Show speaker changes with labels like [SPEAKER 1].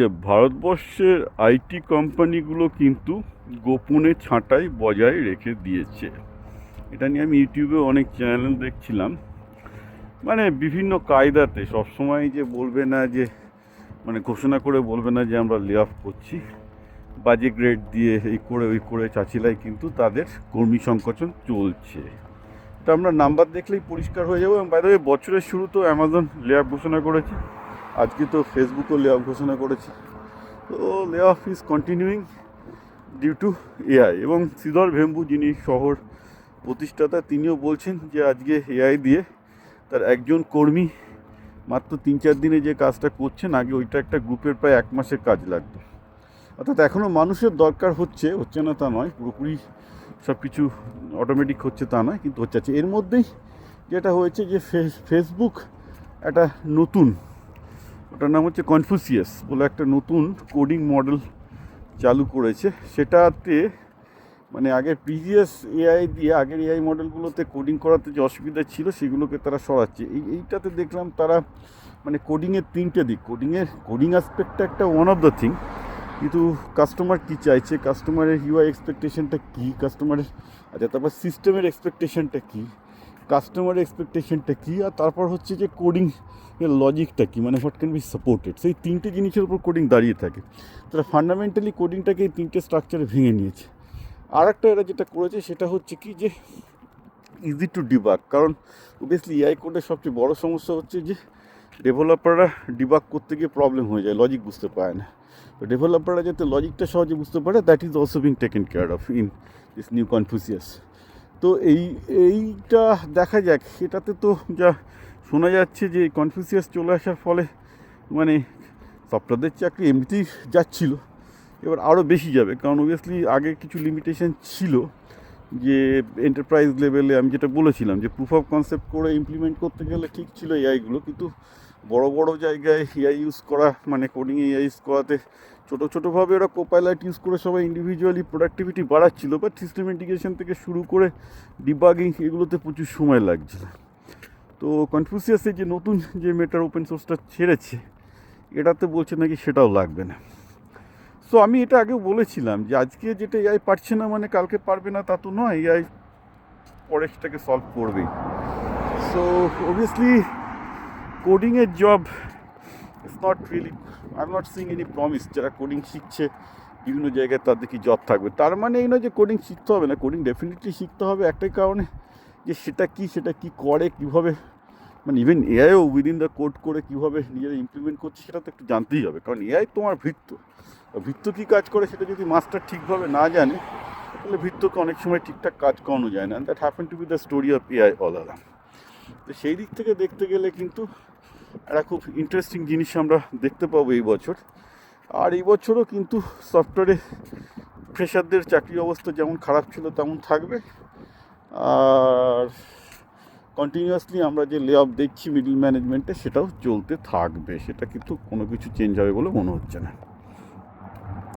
[SPEAKER 1] যে ভারতবর্ষের আইটি কোম্পানিগুলো কিন্তু গোপনে ছাঁটাই বজায় রেখে দিয়েছে। এটা নিয়ে আমি ইউটিউবে অনেক চ্যানেল দেখছিলাম। মানে বিভিন্ন কায়দাতে সবসময় যে বলবে না যে মানে ঘোষণা করে বলবে না যে আমরা লে অফ করছি, বাজে গ্রেড দিয়ে এই করে ওই করে চাচিলাই কিন্তু তাদের কর্মী সংকোচন চলছে। এটা আমরা নাম্বার দেখলেই পরিষ্কার হয়ে যাবো। এবং বাইরে বছরের শুরু তো অ্যামাজন লে অফ ঘোষণা করেছে, আজকে তো ফেসবুকও লে অফ ঘোষণা করেছে। তো lay off is continuing due to AI. এবং শ্রীধর ভেম্বু, যিনি শহর প্রতিষ্ঠাতা, তিনিও বলছেন যে আজকে এআই দিয়ে তার একজন কর্মী মাত্র 3-4 দিনে যে কাজটা করছেন, আগে ওইটা একটা গ্রুপের প্রায় 1 মাসের কাজ লাগবে। অর্থাৎ এখনও মানুষের দরকার হচ্ছে না তা নয়, পুরোপুরি সব কিছু অটোমেটিক হচ্ছে তা নয়, কিন্তু হচ্ছে। এর মধ্যেই যেটা হয়েছে যে ফেসবুক একটা নতুন, ওটার নাম হচ্ছে কনফুসিয়াস বলে একটা নতুন কোডিং মডেল চালু করেছে। সেটাতে মানে আগের প্রিভিয়াস এআই দিয়ে আগের এআই মডেলগুলোতে কোডিং করাতে যে অসুবিধা ছিল সেগুলোকে তারা সরাচ্ছে। এইটাতে দেখলাম তারা মানে কোডিংয়ের 3টে দিক, কোডিং অ্যাসপেক্টটা একটা ওয়ান অফ দ্য থিং, কিন্তু কাস্টমার কী চাইছে, কাস্টমারের ইউআই এক্সপেকটেশনটা কী, কাস্টমারের তারপর সিস্টেমের এক্সপেকটেশনটা কী, কাস্টমারের এক্সপেকটেশনটা কী, আর তারপর হচ্ছে যে কোডিং এর লজিকটা কী, মানে হোয়াট ক্যান বি সাপোর্টেড। সেই 3টে জিনিসের উপর কোডিং দাঁড়িয়ে থাকে। তারা ফান্ডামেন্টালি কোডিংটাকে এই 3টে স্ট্রাকচারে ভেঙে নিয়েছে। আর একটা এরা যেটা করেছে সেটা হচ্ছে কি যে ইজি টু ডিবাগ। কারণ অবভিয়াসলি এআই কোডের সবচেয়ে বড় সমস্যা হচ্ছে যে ডেভেলপাররা ডিবাগ করতে গিয়ে প্রবলেম হয়ে যায়, লজিক বুঝতে পারে না। তো ডেভেলপাররা যাতে লজিকটা সহজে বুঝতে পারে, that is also being taken care of in this new Confucius. তো এইটা দেখা যাক। এটাতে তো যা শোনা যাচ্ছে যে এই কনফুসিয়াস চলে আসার ফলে মানে সফটওয়্যারদের চাকরি এমনিতেই যাচ্ছিল, এবার আরও বেশি যাবে। কারণ অবভিয়াসলি আগে কিছু লিমিটেশন ছিল যে এন্টারপ্রাইজ লেভেলে আমি যেটা বলেছিলাম যে প্রুফ অফ কনসেপ্ট করে ইমপ্লিমেন্ট করতে গেলে ঠিক ছিল এআইগুলো, কিন্তু বড় বড় জায়গায় এআই ইউজ করা মানে কোডিংয়ে এআই ইউজ করাতে ছোটোভাবে ওরা কোপাইলট ইউজ করে সবাই ইন্ডিভিজুয়ালি প্রোডাক্টিভিটি বাড়াচ্ছিল, বাট সিস্টেম ইন্টিগ্রেশন থেকে শুরু করে ডিবাগিং এগুলোতে প্রচুর সময় লাগছিল। তো কনফুসিয়াসে যে নতুন যে মেটার ওপেন সোর্সটা ছেড়েছে, এটাতে বলছে নাকি সেটাও লাগবে না। সো আমি এটা আগেও বলেছিলাম যে আজকে যেটা এআই পারছে না মানে কালকে পারবে না তা তো নয়, এআই পরে সেটাকে সলভ করবেই। সো অবভিয়াসলি কোডিংয়ের job it's not really, I am not seeing any promise. যারা কোডিং শিখছে বিভিন্ন জায়গায় তাদের কি জব থাকবে, তার মানে এই নয় যে কোডিং শিখতে হবে না। কোডিং ডেফিনেটলি শিখতে হবে একটাই কারণে যে সেটা কি করে, কীভাবে মানে ইভেন এআইও উইদিন দ্য কোড করে কীভাবে নিজেরা ইমপ্লিমেন্ট করছে সেটা তো একটু জানতেই হবে। কারণ এআই তোমার ভিত্ত কী কাজ করে সেটা যদি মাস্টার ঠিকভাবে না জানে তাহলে ভিত্তকে অনেক সময় ঠিকঠাক কাজ করানো যায় না। That happen to B the story of AI all around. তো সেই দিক থেকে দেখতে গেলে কিন্তু একটা খুব ইন্টারেস্টিং জিনিস আমরা দেখতে পাবো এই বছর। আর এই বছরও কিন্তু সফটওয়্যারে ফ্রেশারদের চাকরির অবস্থা যেমন খারাপ ছিল তেমন থাকবে। আর কন্টিনিউয়াসলি আমরা যে লে অফ দেখছি মিডল ম্যানেজমেন্টে, সেটাও চলতে থাকবে। সেটা কিন্তু কোনো কিছু চেঞ্জ হবে বলে মনে হচ্ছে না।